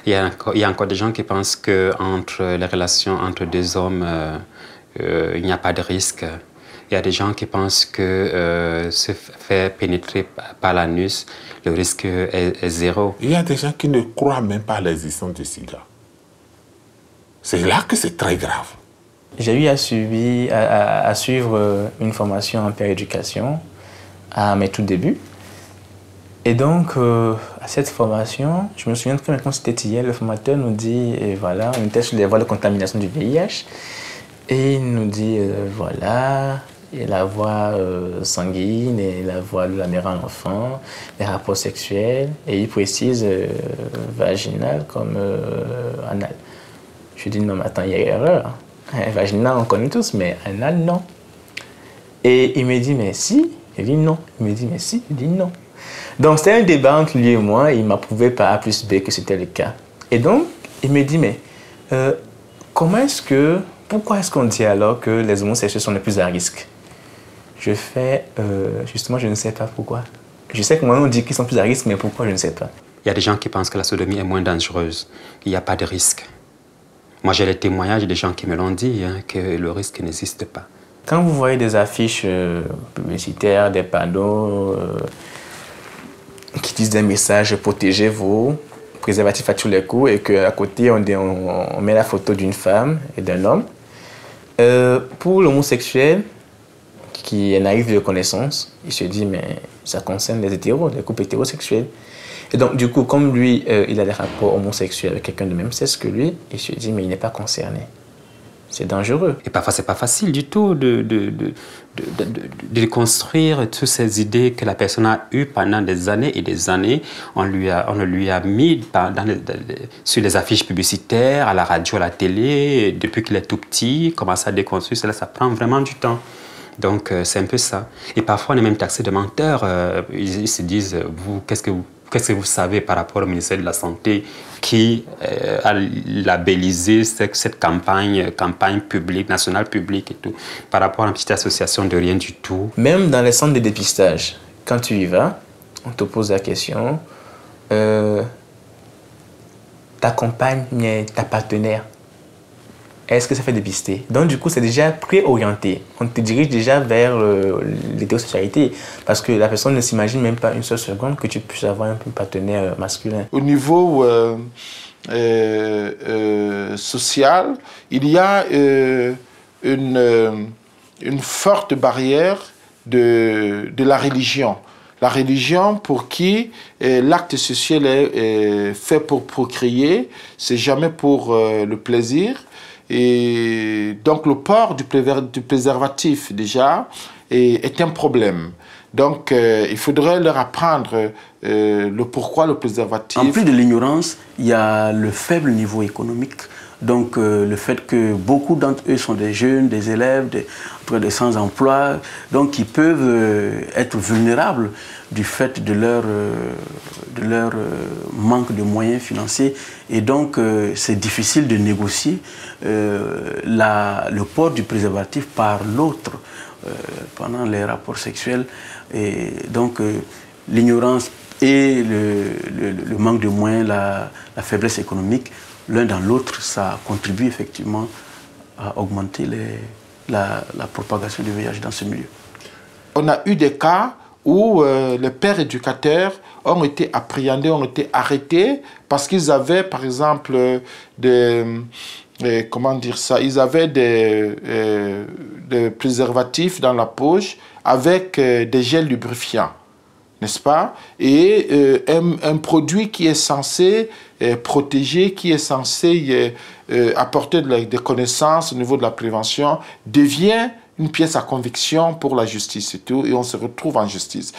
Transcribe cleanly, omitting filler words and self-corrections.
Il y a encore des gens qui pensent qu'entre les relations entre deux hommes, il n'y a pas de risque. Il y a des gens qui pensent que se faire pénétrer par l'anus, le risque est zéro. Il y a des gens qui ne croient même pas à l'existence du sida. C'est là que c'est très grave. J'ai eu à suivre une formation en péréducation à mes tout débuts. Et donc, à cette formation, je me souviens très bien, c'était hier, le formateur nous dit, et voilà, on était sur les voies de contamination du VIH, et il nous dit, voilà, et la voie sanguine, et la voie de la mère à l'enfant, les rapports sexuels, et il précise vaginal comme anal. Je lui dis, non, mais attends, il y a erreur. Vaginal, on connaît tous, mais anal, non. Et il me dit, mais si. Il dit non. Il me dit, mais si. Il dit non. Donc, c'était un débat entre lui et moi, et il m'a prouvé par A plus B que c'était le cas. Et donc, il me dit, mais pourquoi est-ce qu'on dit alors que les homosexuels sont les plus à risque? Je fais, justement, je ne sais pas pourquoi. Je sais que moi, on dit qu'ils sont plus à risque, mais pourquoi, je ne sais pas. Il y a des gens qui pensent que la sodomie est moins dangereuse. Il n'y a pas de risque. Moi, j'ai les témoignages des gens qui me l'ont dit, que le risque n'existe pas. Quand vous voyez des affiches publicitaires, des panneaux qui disent des messages « Protégez-vous », préservatif à tous les coups, et qu'à côté, on met la photo d'une femme et d'un homme, pour l'homosexuel qui est naïf de connaissance, il se dit « mais ça concerne les hétéros, les couples hétérosexuels ». Et donc, du coup, comme lui, il a des rapports homosexuels avec quelqu'un de même sexe que lui, il se dit « mais il n'est pas concerné ». C'est dangereux. Et parfois, ce n'est pas facile du tout de construire toutes ces idées que la personne a eues pendant des années et des années. On le lui a mis sur les affiches publicitaires, à la radio, à la télé, depuis qu'il est tout petit, commence à déconstruire. Cela, ça prend vraiment du temps. Donc, c'est un peu ça. Et parfois, on est même taxé de menteurs. Ils se disent, qu'est-ce que vous savez par rapport au ministère de la Santé qui a labellisé cette campagne publique, nationale publique et tout, par rapport à une petite association de rien du tout. Même dans les centres de dépistage, quand tu y vas, on te pose la question, ta compagne, ta partenaire, est-ce que ça fait dépister? Donc du coup, c'est déjà préorienté. On te dirige déjà vers l'hétérosexualité parce que la personne ne s'imagine même pas une seule seconde que tu puisses avoir un partenaire masculin. Au niveau social, il y a une forte barrière de la religion. La religion pour qui l'acte sexuel est fait pour procréer, c'est jamais pour le plaisir. Et donc le port du préservatif déjà est un problème. Donc il faudrait leur apprendre le pourquoi le préservatif. En plus de l'ignorance, il y a le faible niveau économique. Donc le fait que beaucoup d'entre eux sont des jeunes, des élèves, des sans-emploi, donc ils peuvent être vulnérables du fait de leur manque de moyens financiers. Et donc c'est difficile de négocier le port du préservatif par l'autre pendant les rapports sexuels. Et donc l'ignorance et le manque de moyens, la faiblesse économique, l'un dans l'autre, ça contribue effectivement à augmenter la propagation du VIH dans ce milieu. On a eu des cas où les pères éducateurs ont été appréhendés, ont été arrêtés parce qu'ils avaient, par exemple, ils avaient des préservatifs dans la poche avec des gels lubrifiants, n'est-ce pas? Et un produit qui est censé protéger, qui est censé apporter des connaissances au niveau de la prévention, devient une pièce à conviction pour la justice et tout, et on se retrouve en justice.